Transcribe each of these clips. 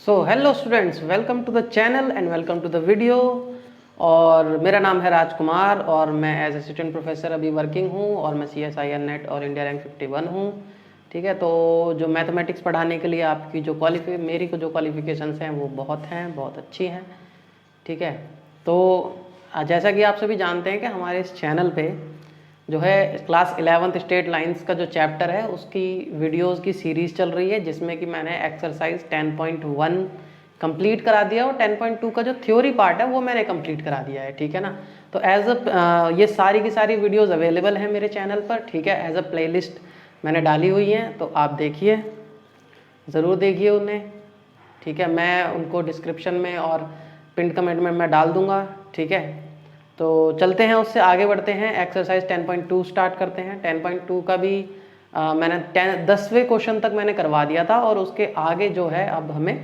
So hello students, welcome to the channel and welcome to the video. और मेरा नाम है राजकुमार और मैं एज असिस्टेंट प्रोफेसर अभी वर्किंग हूँ और मैं CSIR नेट और इंडिया रैंक 51 हूँ। ठीक है, तो जो मैथमेटिक्स पढ़ाने के लिए आपकी जो मेरी को जो क्वालिफिकेशंस हैं वो बहुत अच्छी हैं। ठीक है, तो जैसा कि आप सभी जानते हैं कि हमारे इस चैनल पे जो है क्लास 11th स्टेट लाइंस का जो चैप्टर है उसकी वीडियोस की सीरीज़ चल रही है, जिसमें कि मैंने एक्सरसाइज 10.1 कंप्लीट करा दिया और 10.2 का जो थ्योरी पार्ट है वो मैंने कंप्लीट करा दिया है। ठीक है ना, तो एज अ ये सारी की सारी वीडियोस अवेलेबल हैं मेरे चैनल पर। ठीक है, एज अ प्लेलिस्ट मैंने डाली हुई हैं, तो आप देखिए, ज़रूर देखिए उन्हें। ठीक है, मैं उनको डिस्क्रिप्शन में और पिन कमेंट में मैं डाल दूँगा। ठीक है, तो चलते हैं, उससे आगे बढ़ते हैं। एक्सरसाइज 10.2 स्टार्ट करते हैं। 10.2 का भी मैंने 10वें क्वेश्चन तक मैंने करवा दिया था और उसके आगे जो है अब हमें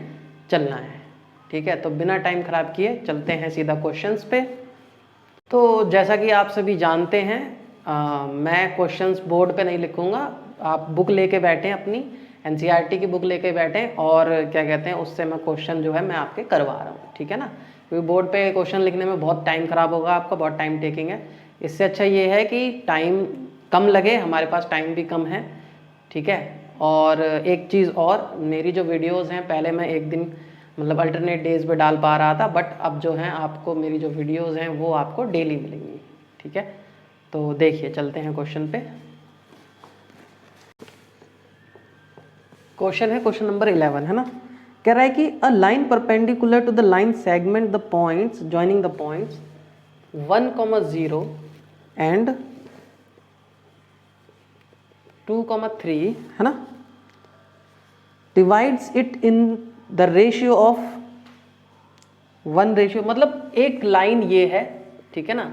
चलना है। ठीक है, तो बिना टाइम ख़राब किए चलते हैं सीधा क्वेश्चंस पे। तो जैसा कि आप सभी जानते हैं, मैं क्वेश्चंस बोर्ड पे नहीं लिखूंगा। आप बुक लेके बैठें, अपनी NCERT की बुक लेके बैठें और क्या कहते हैं उससे मैं क्वेश्चन जो है मैं आपके करवा रहा हूँ। ठीक है ना, क्योंकि बोर्ड पे क्वेश्चन लिखने में बहुत टाइम ख़राब होगा आपका, बहुत टाइम टेकिंग है। इससे अच्छा ये है कि टाइम कम लगे, हमारे पास टाइम भी कम है। ठीक है, और एक चीज़ और, मेरी जो वीडियोज़ हैं पहले मैं एक दिन मतलब अल्टरनेट डेज पे डाल पा रहा था, बट अब जो है आपको मेरी जो वीडियोज़ हैं वो आपको डेली मिलेंगी। ठीक है, तो देखिए चलते हैं क्वेश्चन पे। क्वेश्चन है क्वेश्चन नंबर 11, है ना। कह रहा है कि a line perpendicular to the line segment the points joining the points 1,0 and 2,3, है ना, divides it in the ratio of 1 ratio, मतलब एक लाइन ये है, ठीक है ना,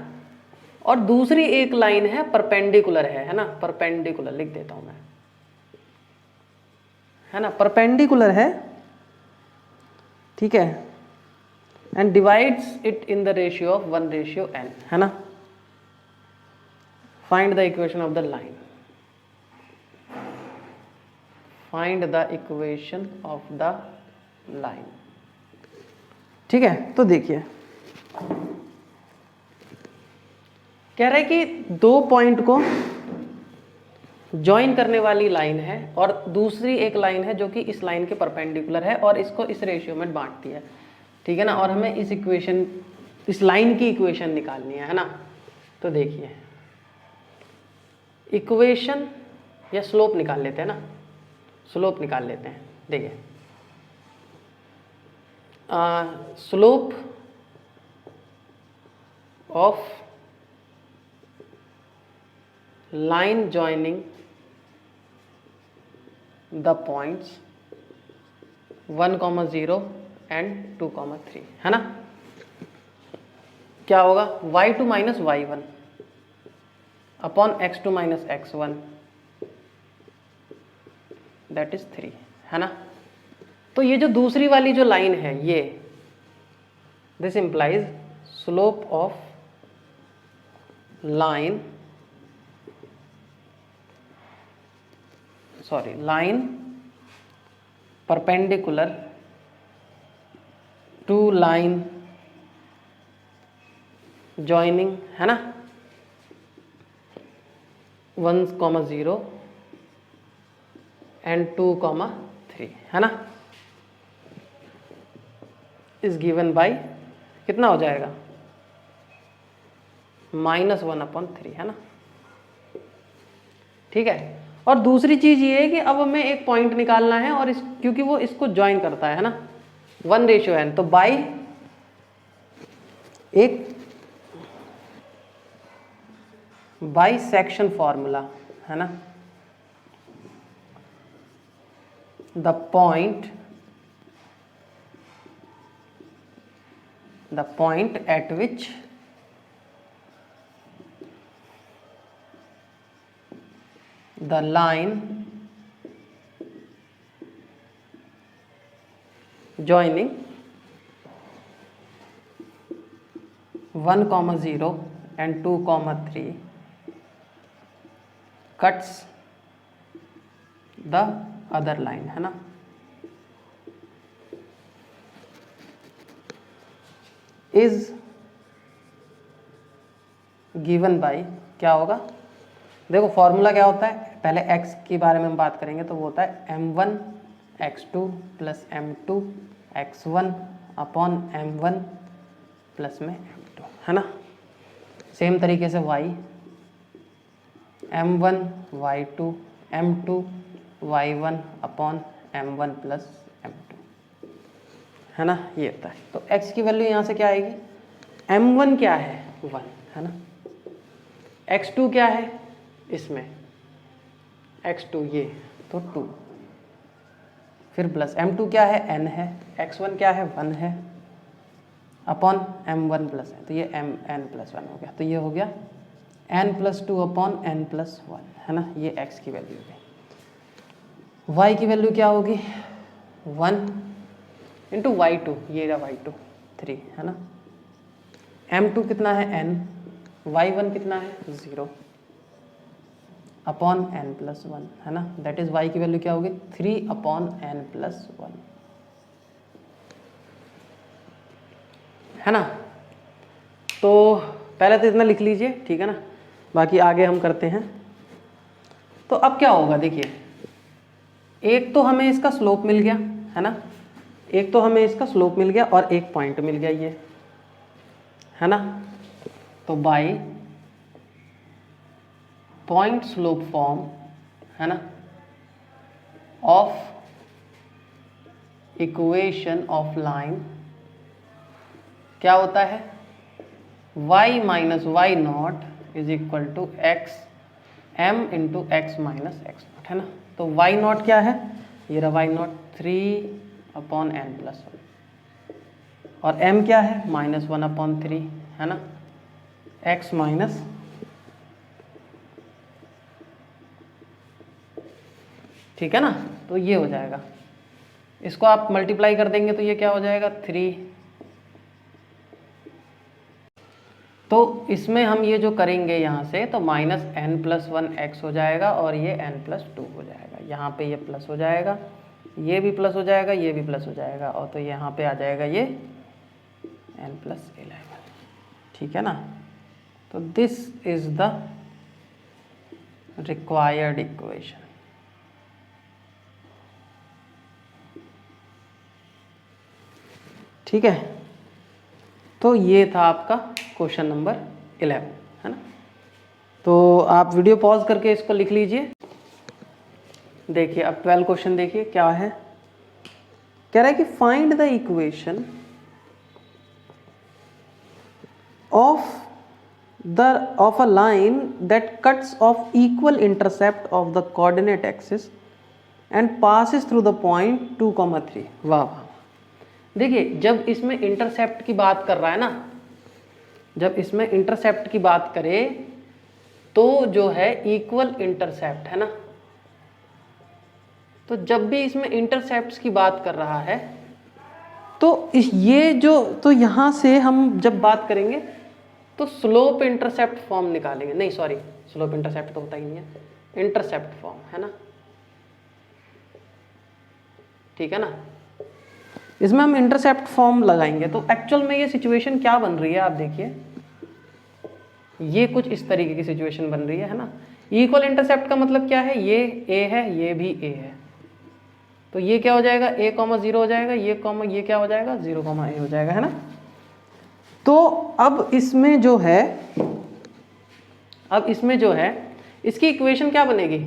और दूसरी एक लाइन है परपेंडिकुलर है ना, परपेंडिकुलर लिख देता हूं मैं, है ना, परपेंडिकुलर है। ठीक है, and divides it in the ratio of 1:n, है ना। Find the equation of the line, find the equation of the line. ठीक है, तो देखिए कह रहा है कि दो पॉइंट को ज्वाइन करने वाली लाइन है और दूसरी एक लाइन है जो कि इस लाइन के परपेंडिकुलर है और इसको इस रेशियो में बांटती है। ठीक है ना, और हमें इस इक्वेशन, इस लाइन की इक्वेशन निकालनी है ना। तो देखिए इक्वेशन या स्लोप निकाल लेते हैं ना, स्लोप निकाल लेते हैं। देखिए slope of line joining the points 1,0 and 2,3, है ना। क्या होगा, y2 minus y1 upon x2 minus x1 that is 3, है ना। तो ये जो दूसरी वाली जो लाइन है ये, this implies slope of line, sorry, line perpendicular to line joining, है ना, 1,0 एंड 2,3, है ना, इज गिवन बाय कितना हो जाएगा, -1/3, है ना। ठीक है, और दूसरी चीज ये है कि अब हमें एक पॉइंट निकालना है और क्योंकि वो इसको ज्वाइन करता है ना 1:n, तो बाई एक बाई सेक्शन फॉर्मूला, है ना, the point eight which the line joining 1,0 and 2,3 cuts the other line, है ना। इज गिवन बाय, क्या होगा, देखो फॉर्मूला क्या होता है, पहले x के बारे में हम बात करेंगे तो वो होता है m1 x2 plus m2 x1 upon m1 plus में m2, है ना। सेम तरीके से y m1 y2 m2 y1 upon m1 plus m2, है ना, ये होता है। तो x की वैल्यू यहाँ से क्या आएगी, m1 क्या है 1, है ना, x2 क्या है इसमें x2 ये तो 2, फिर प्लस m2 क्या है n है, x1 क्या है 1 है अपॉन m1 प्लस है, तो ये n प्लस 1 हो गया, तो ये हो गया n plus 2 upon n plus 1, है ना, ये x की वैल्यू होगी। y की वैल्यू क्या होगी 1 इंटू y2, ये रहा y2 3, है ना, m2 कितना है n, y1 कितना है 0 अपॉन n प्लस 1, है ना, दैट इज y की वैल्यू क्या होगी 3 अपॉन n प्लस 1, है ना। तो पहले तो इतना लिख लीजिए, ठीक है ना, बाकी आगे हम करते हैं। तो अब क्या होगा, देखिए एक तो हमें इसका स्लोप मिल गया, है ना, एक तो हमें इसका स्लोप मिल गया और एक पॉइंट मिल गया ये, है ना। तो बाय पॉइंट स्लोप फॉर्म, है ना, ऑफ इक्वेशन ऑफ लाइन क्या होता है y minus y naught is equal to x m into x minus x naught, है ना। तो y नॉट क्या है, ये रहा y not 3 upon n plus 1 और m क्या है माइनस 1 अपॉन 3, है ना, x माइनस ठीक है ना। तो ये हो जाएगा, इसको आप मल्टीप्लाई कर देंगे तो ये क्या हो जाएगा 3, तो इसमें हम ये जो करेंगे यहाँ से तो माइनस n प्लस 1 x हो जाएगा और ये n प्लस 2 हो जाएगा, यहाँ पे ये प्लस हो जाएगा, ये भी प्लस हो जाएगा, ये भी प्लस हो जाएगा, और तो यहाँ पे आ जाएगा ये n प्लस 11, ठीक है ना। तो this is the required equation, ठीक है। तो ये था आपका क्वेश्चन नंबर 11, है ना। तो आप वीडियो पॉज करके इसको लिख लीजिए। देखिए अब 12 क्वेश्चन देखिए क्या है, कह रहा है कि find the equation of a line that cuts of equal intercept of the coordinate axis and passes through the point 2,3। वाह वाह, देखिए जब इसमें इंटरसेप्ट की बात कर रहा है ना, जब इसमें इंटरसेप्ट की बात करें तो जो है इक्वल इंटरसेप्ट, है ना। तो जब भी इसमें इंटरसेप्ट्स की बात कर रहा है तो ये जो, तो यहाँ से हम जब बात करेंगे तो स्लोप इंटरसेप्ट फॉर्म निकालेंगे, नहीं सॉरी स्लोप इंटरसेप्ट तो होता ही नहीं है, इंटरसेप्ट फॉर्म, है ना, ठीक है ना। इसमें हम इंटरसेप्ट फॉर्म लगाएंगे तो एक्चुअल में ये सिचुएशन क्या बन रही है, आप देखिए ये कुछ इस तरीके की सिचुएशन बन रही है ना। इक्वल इंटरसेप्ट का मतलब क्या है, ये a है ये भी a है, तो ये क्या हो जाएगा a,0 हो जाएगा, ये क्या हो जाएगा 0,a हो जाएगा, है ना। तो अब इसमें जो है इसकी इक्वेशन क्या बनेगी,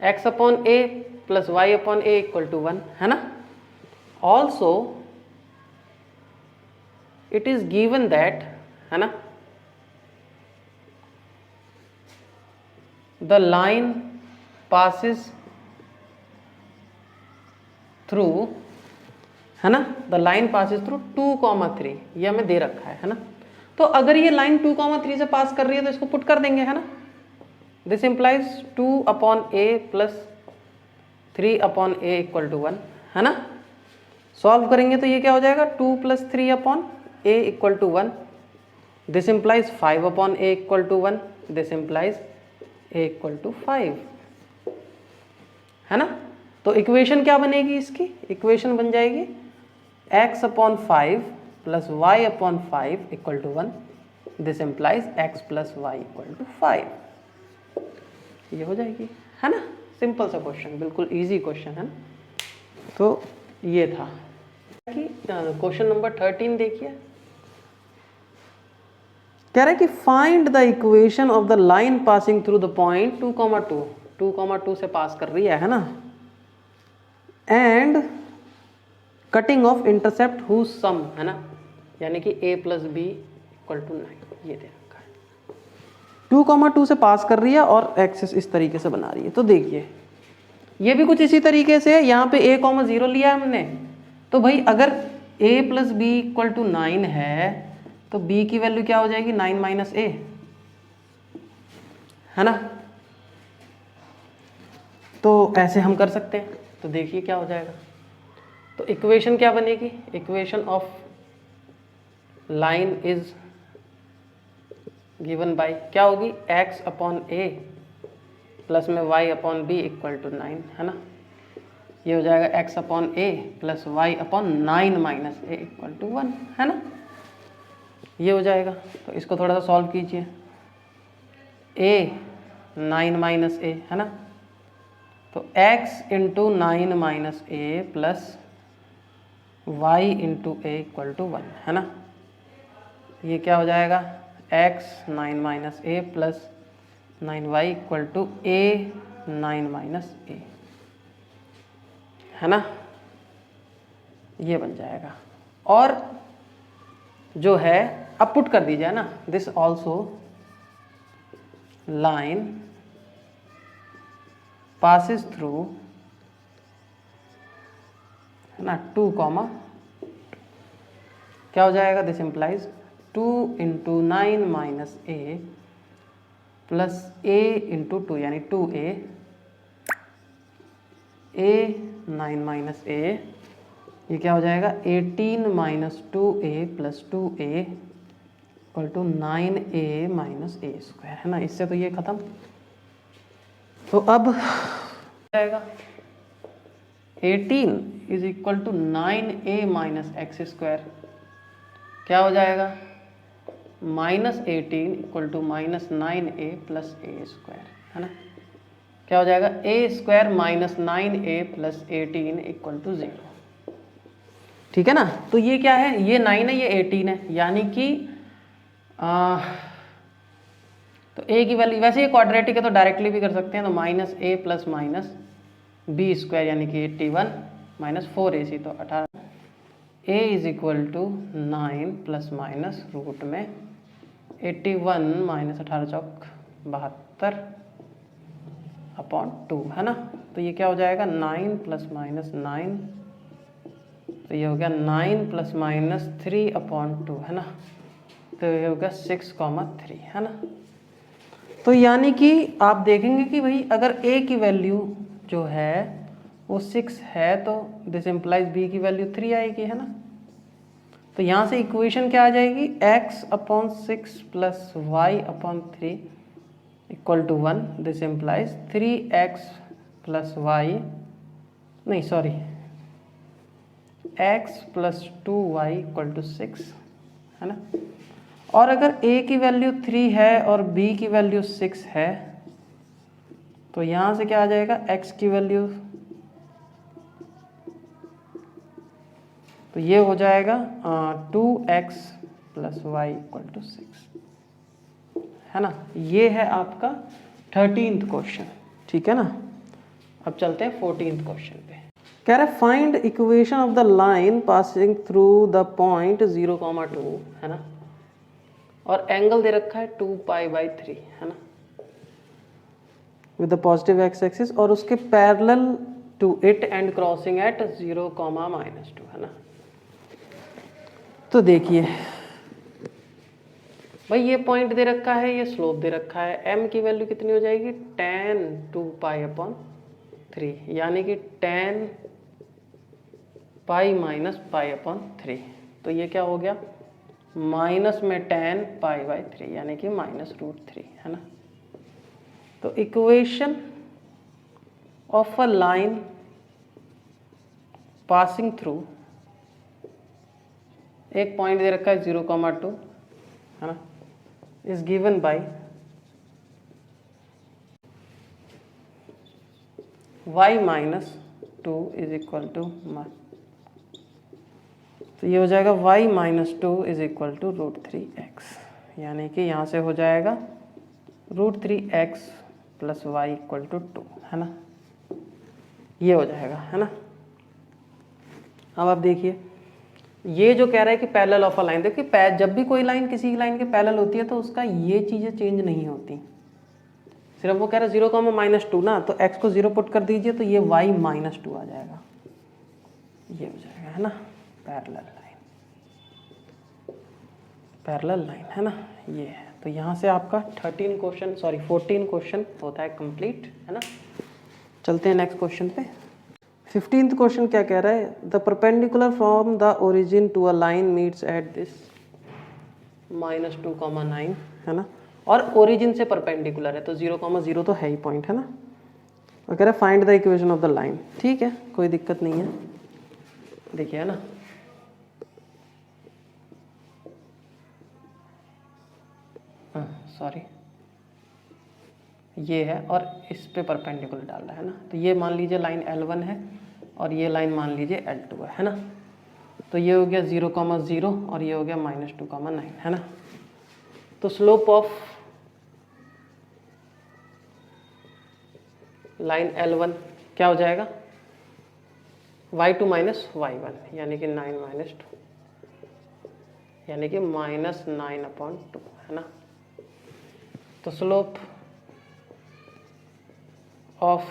x upon a plus y upon a equal to 1, है ना। Also it is given that, है ना, द लाइन पासिस थ्रू, है ना, द लाइन पासिस थ्रू 2,3, ये हमें दे रखा है ना। तो अगर ये लाइन 2,3 से पास कर रही है तो इसको पुट कर देंगे, है ना। This implies 2 upon a plus 3 upon a equal to 1, है ना। सॉल्व करेंगे तो ये क्या हो जाएगा 2 plus 3 upon a equal to 1, this implies 5 upon a equal to 1, this implies a equal to 5, है ना। तो इक्वेशन क्या बनेगी इसकी, इक्वेशन बन जाएगी x upon 5 plus y upon 5 equal to 1, this implies x plus y equal to 5। ये हो जाएगी, है ना। सिंपल सा क्वेश्चन, बिल्कुल इजी क्वेश्चन है ना। तो ये था कि क्वेश्चन नंबर 13 देखिए, कह रहा है कि find the equation of the line passing through the point 2,2, 2,2 से पास कर रही है ना, and cutting off intercept whose sum, है ना, यानी कि a plus b equal to 9, ये दे रखा है। 2,2 से पास कर रही है और एक्सिस इस तरीके से बना रही है। तो देखिए ये भी कुछ इसी तरीके से है, यहाँ पे a, 0 लिया है हमने, तो भाई अगर a plus b equal to 9 है तो b की वैल्यू क्या हो जाएगी, 9 माइनस a, है ना। तो ऐसे हम कर सकते हैं। तो देखिए क्या हो जाएगा, तो इक्वेशन क्या बनेगी, equation of line is given by क्या होगी, x अपॉन a प्लस में y upon b equal to 9, है ना। ये हो जाएगा x upon a plus y upon 9 minus a equal to 1, है ना। ये हो जाएगा। तो इसको थोड़ा सा सॉल्व कीजिए, a 9 माइनस a, है ना, तो x into 9 minus a plus y into a equal to 1, है ना। ये क्या हो जाएगा, x 9 minus a plus 9y equal to a 9 minus a, है ना। ये बन जाएगा। और जो है अब पुट कर दीजिए ना, this also line passes through, है ना, 2, क्या हो जाएगा, this implies 2 into 9 minus a plus a into 2 यानी 2a, a 9 माइनस a, ये क्या हो जाएगा 18 minus 2a plus 2a equal to 9a minus a square, है ना। इससे तो ये खत्म। तो अब जाएगा 18 is equal to 9a minus x square, क्या हो जाएगा minus 18 equal to minus 9a plus a square, है ना। क्या हो जाएगा a square minus 9a plus 18 equal to 0, ठीक है ना। तो ये क्या है, ये 9 है, ये 18 है, यानी कि तो a की वैल्यू, वैसे ये क्वाड्रेटिक है तो डायरेक्टली भी कर सकते हैं, तो minus a plus minus b square यानी कि 81 माइनस 4ac, तो 18, a is equal to 9 plus minus root में 81 माइनस 18 चौक 72 अपॉन 2, है ना। तो ये क्या हो जाएगा 9 प्लस माइनस 9, तो ये हो गया 9 प्लस माइनस 3 अपॉन 2, है ना। तो ये हो गया 6,3, है ना। तो यानी कि आप देखेंगे कि भाई अगर a की वैल्यू जो है वो 6 है तो दिस इम्प्लाइज b की वैल्यू 3 आएगी, है ना। तो यहाँ से इक्वेशन क्या आ जाएगी, x upon 6 plus y upon 3 equal to 1, this implies 3x plus y, नहीं sorry, x plus 2y equal to 6, है ना। और अगर a की वैल्यू 3 है और b की वैल्यू 6 है तो यहाँ से क्या आ जाएगा, x की वैल्यू, तो ये हो जाएगा 2x plus y equal to 6, है ना। ये है आपका 13th क्वेश्चन, ठीक है ना। अब चलते हैं 14th क्वेश्चन पे। कह रहा है find equation of the line passing through the point 0,2, है ना, और एंगल दे रखा है 2π/3, है ना, with the positive x axis, और उसके parallel to it and crossing at 0,-2, है ना। तो देखिए भाई ये पॉइंट दे रखा है, ये स्लोप दे रखा है, m की वैल्यू कितनी हो जाएगी, tan 2π/3, यानी कि tan पाई माइनस π/3, तो ये क्या हो गया माइनस में tan π/3 यानी कि माइनस √3, है ना। तो equation of a line passing through एक पॉइंट दे रखा है 0,2 है ना, is given by y minus 2 is equal to, तो ये हो जाएगा y minus 2 is equal to √3x, यानी कि यहाँ से हो जाएगा √3x plus y equal to 2 है ना, ये हो जाएगा है ना। अब आप देखिए ये जो कह रहा है कि पैरेलल ऑफ अ लाइन, देखिए जब भी कोई लाइन किसी लाइन के पैरेलल होती है तो उसका ये चीज़ें चेंज नहीं होती, सिर्फ वो कह रहा है 0,-2 ना, तो x को 0 पुट कर दीजिए तो ये y माइनस 2 आ जाएगा, ये हो जाएगा है ना पैरेलल लाइन है ना, ये है। तो यहाँ से आपका 14 क्वेश्चन होता है कंप्लीट है ना। चलते हैं नेक्स्ट क्वेश्चन पे। 15th क्वेश्चन क्या कह रहा है, the perpendicular from the origin to a line meets at this -2,9 है ना, और ओरिजिन से परपेंडिकुलर है तो 0,0 तो है ही पॉइंट है ना, और कह रहा है find the equation of the line. ठीक है, कोई दिक्कत नहीं है, देखिए है ना, सॉरी ये है और इस पे परपेंडिकुलर डाल रहा है ना, तो ये मान लीजिए लाइन L1 है और ये लाइन मान लीजिए L2 है ना, तो ये हो गया 0,0 और ये हो गया -2,9 है ना। तो स्लोप ऑफ लाइन L1 क्या हो जाएगा, y2 माइनस y1 यानी कि 9 माइनस 2 यानी कि -9/2 है ना। तो स्लोप ऑफ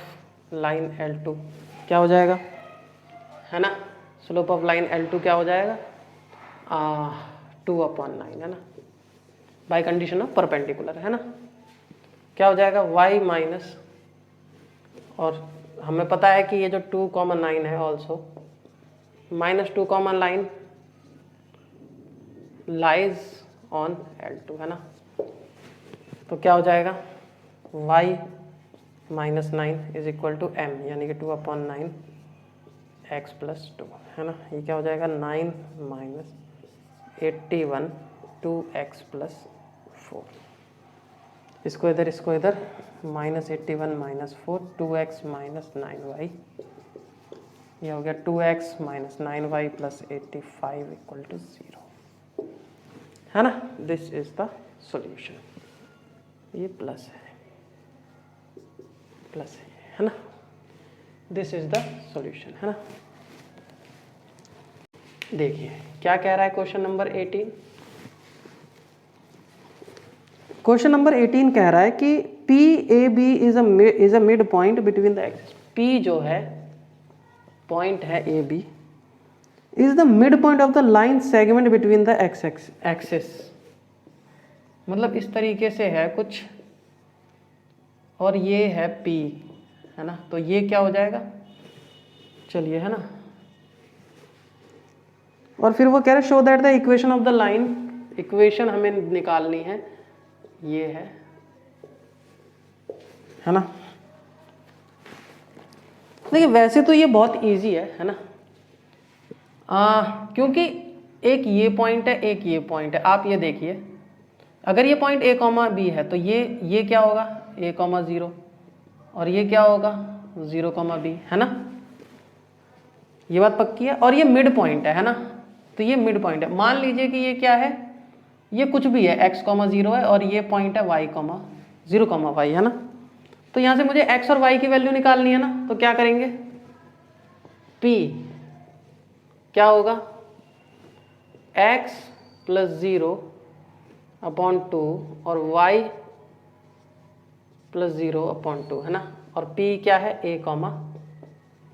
लाइन L2 क्या हो जाएगा है ना, स्लोप ऑफ लाइन L2 क्या हो जाएगा 2/9 है ना, बाय कंडीशन ऑफ परपेंडिकुलर है ना। क्या हो जाएगा y माइनस, और हमें पता है कि ये जो 2,9 है ऑल्सो -2,9 लाइज ऑन L2 है ना, तो क्या हो जाएगा y minus 9 is equal to m यानी कि 2/9 x प्लस 2 है ना। ये क्या हो जाएगा 9 माइनस 81 2x प्लस 4, इसको इधर -81 माइनस 4 2x माइनस 9y, ये हो गया 2x minus 9y plus 85 equal to 0 है ना। दिस इज द सॉल्यूशन, ये प्लस है ना, दिस इज द सॉल्यूशन है ना। देखिए क्या कह रहा है क्वेश्चन नंबर 18। क्वेश्चन नंबर 18 कह रहा है कि P A B is a mid point between the axis, P जो है पॉइंट है A B is the mid point of the line segment between the axis, मतलब इस तरीके से है कुछ और ये है P है ना, तो ये क्या हो जाएगा, चलिए है ना, और फिर वो कह रहे show that the equation of the line, equation हमें निकालनी है, ये है ना। देखिए वैसे तो ये बहुत इजी है ना, क्योंकि एक ये पॉइंट है एक ये पॉइंट है। आप ये देखिए अगर ये पॉइंट a, b है तो ये क्या होगा a, 0 और ये क्या होगा 0, b है ना, ये बात पक्की है। और ये मिड पॉइंट है ना, तो ये मिड पॉइंट है। मान लीजिए कि ये क्या है, ये कुछ भी है x, 0 है और ये पॉइंट है y, 0, y है ना। तो यहाँ से मुझे x और y की वैल्यू निकालनी है ना, तो क्या करेंगे p क्या होगा x प्लस 0/2 और y प्लस 0/2 है ना, और p क्या है a,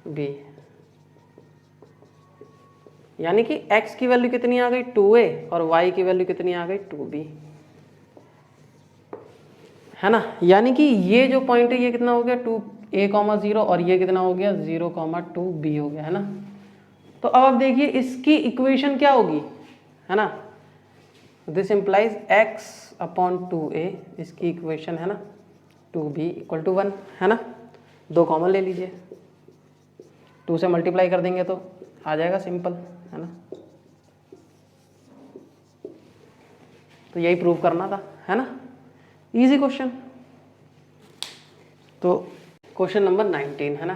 b, यानी कि x की वैल्यू कितनी आ गई 2a और y की वैल्यू कितनी आ गई 2b है ना। यानी कि ये जो पॉइंट है ये कितना हो गया 2a, 0 और ये कितना हो गया 0,2b हो गया है ना। तो अब आप देखिए इसकी इक्वेशन क्या होगी है ना, दिस इंप्लाइज x/2a, इसकी इक्वेशन है ना 2b = 1 है ना। 2 कॉमन ले लीजिए, 2 से मल्टीप्लाई कर देंगे तो आ जाएगा सिंपल है ना। तो यही प्रूव करना था, है ना, इजी क्वेश्चन। तो क्वेश्चन नंबर 19 है ना,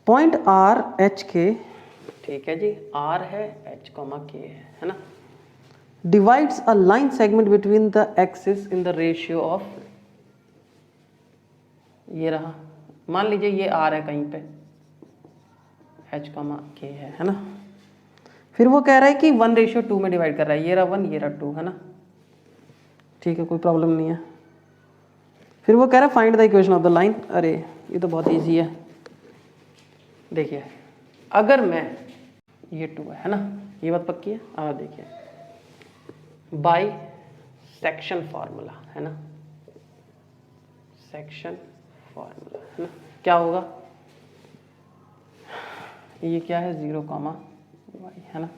पॉइंट आर एच के, ठीक है जी, आर है, एच कॉमा के है ना, divides a line segment between the axis in the ratio of, ये रहा, मान लीजिए ये आर है कहीं पे, एच कॉमा के है ना, फिर वो कह रहा है कि 1:2 में डिवाइड कर रहा है, ये रहा 1 ये रहा 2 है ना, ठीक है, कोई प्रॉब्लम नहीं है। फिर वो कह रहा है find the equation of the line. अरे ये तो बहुत इजी है, देखिए अगर मैं, ये 2 है ना, ये बात पक्की है। अब देखिए बाई सेक्शन फार्मूला है ना, सेक्शन फार्मूला है ना, क्या होगा, ये क्या है 0, y है ना,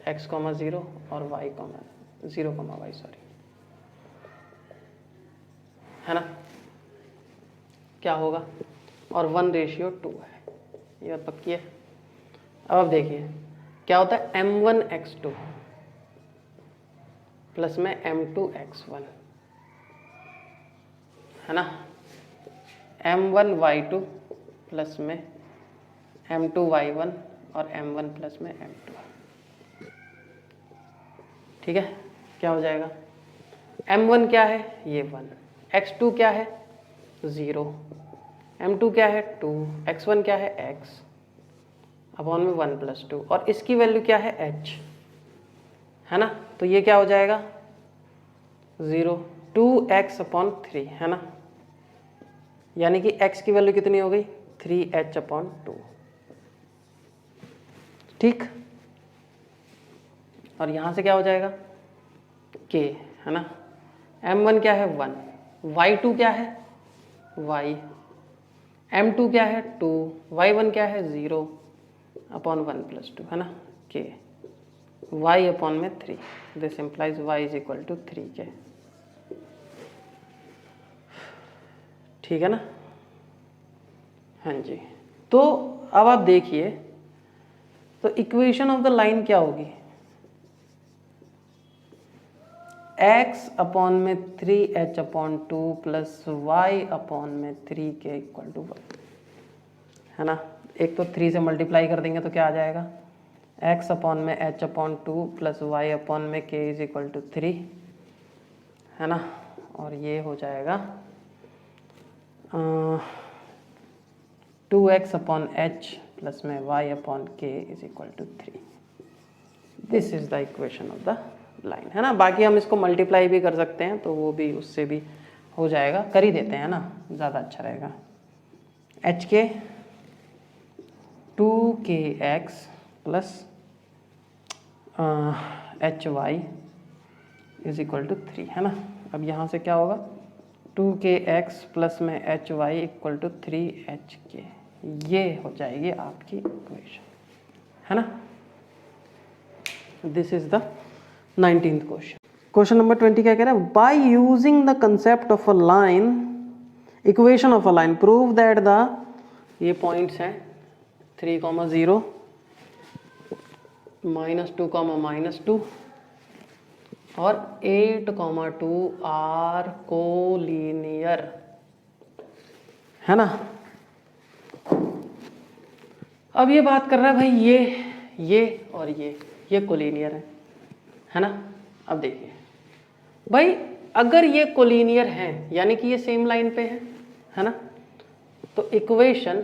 x, 0 और y, 0, y, सॉरी, है ना, क्या होगा, और 1:2 है, ये बात पक्की है। अब देखिए क्या होता है, m1x2 प्लस में m2x1 है ना, m1y2 प्लस में m2y1 और m1 प्लस में m2, ठीक है, क्या हो जाएगा, m1 क्या है, ये 1, x2 क्या है 0, m2 क्या है 2, x1 क्या है x अपॉन में 1+2, और इसकी वैल्यू क्या है h, है ना, तो ये क्या हो जाएगा 0, 2x अपॉन 3 है ना, यानी कि x की वैल्यू कितनी हो गई 3h अपॉन 2, ठीक, और यहां से क्या हो जाएगा k है ना, m1 क्या है 1, y2 क्या है y, m2 क्या है 2, y1 क्या है 0 अपॉन 1+2 है ना, k y अपॉन में 3, this implies y is equal to 3k, ठीक है ना, हाँ जी। तो अब आप देखिए, तो इक्वेशन ऑफ द लाइन क्या होगी, x अपॉन में 3h upon 2 plus y upon में 3k इक्वल टू 1 है ना, एक तो 3 से मल्टीप्लाई कर देंगे तो क्या आ जाएगा, x अपॉन में h upon 2 plus y upon में k इज इक्वल टू 3 है ना, और ये हो जाएगा 2x अपॉन h प्लस में y upon k is equal to 3, this is the equation of the line, है ना। बाकी हम इसको मल्टीप्लाई भी कर सकते हैं, तो वो भी उससे भी हो जाएगा, कर ही देते हैं ना, ज़्यादा अच्छा रहेगा, h के 2kx plus hy is equal to 3 है ना। अब यहाँ से क्या होगा 2kx प्लस में hy इक्वल टू 3hk, ये हो जाएगी आपकी इक्वेशन, है ना। This is the 19th question. Question number 20 क्या कह रहा है, by using the concept of a line, equation of a line, prove that the, ये पॉइंट्स हैं 3, 0, -2, -2 और 8, 2 आर कोलिनियर, है ना। अब ये बात कर रहा है भाई ये और ये कोलिनियर है ना। अब देखिए भाई, अगर ये कोलिनियर है यानी कि ये सेम लाइन पे है ना, तो equation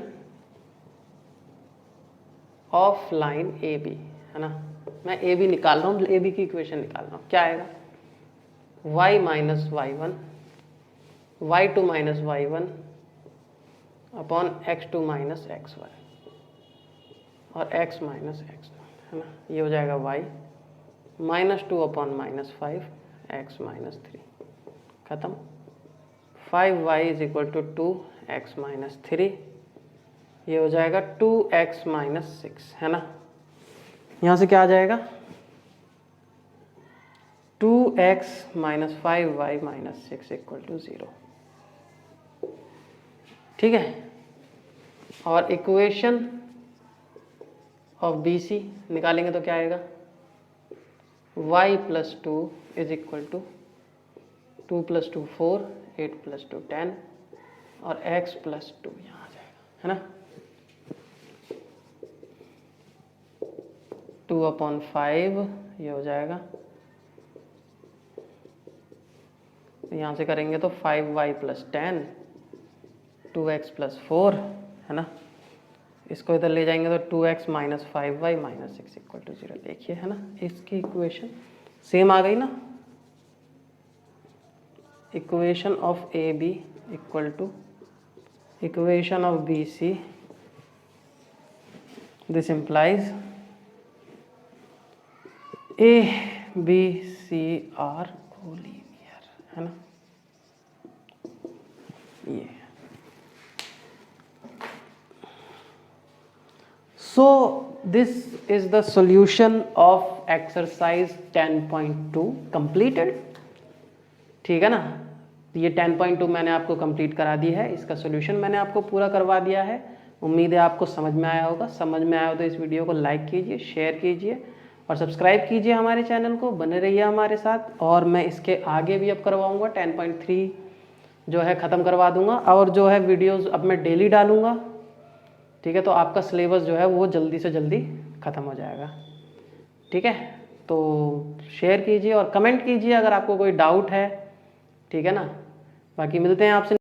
of line A B, है ना, मैं ए बी निकाल रहा हूँ, ए बी की इक्वेशन निकाल रहा हूँ, क्या आएगा y minus y1 y2 minus y1 upon x2 minus x1 और x माइनस x1, है ना, ये हो जाएगा y -2 अपॉन -5 x माइनस 3, खत्म। 5y is equal to 2x minus 3, ये हो जाएगा 2x माइनस 6, है ना। यहाँ से क्या आ जाएगा 2x minus 5y minus 6 equal to 0, ठीक है। और इक्वेशन ऑफ बी सी निकालेंगे तो क्या आएगा, y plus 2 is equal to 2 plus 2 4, 8 plus 2 10 और x प्लस 2 यहाँ आ जाएगा, है ना। 2/5 ये हो जाएगा, यहाँ से करेंगे तो 5y प्लस 10, 2x प्लस 4, है ना। इसको इधर ले जाएंगे तो 2x minus 5y minus 6 equal to 0। देखिए, है ना, इसकी इक्वेशन सेम आ गई ना। Equation of A B equal to equation of B C, this implies A B C are collinear, है ना। ये so this is the solution of exercise 10.2 completed, ठीक है ना। ये 10.2 मैंने आपको कंप्लीट करा दी है, इसका सॉल्यूशन मैंने आपको पूरा करवा दिया है। उम्मीद है आपको समझ में आया होगा। समझ में आया हो तो इस वीडियो को लाइक कीजिए, शेयर कीजिए और सब्सक्राइब कीजिए हमारे चैनल को, बने रहिए हमारे साथ। और मैं इसके आगे भी अब करवाऊँगा, 10.3 जो है ख़त्म करवा दूँगा और जो है वीडियोज़ अब मैं डेली डालूँगा, ठीक है। तो आपका सिलेबस जो है वो जल्दी से जल्दी ख़त्म हो जाएगा, ठीक है। तो शेयर कीजिए और कमेंट कीजिए अगर आपको कोई डाउट है, ठीक है ना। बाकी मिलते हैं आपसे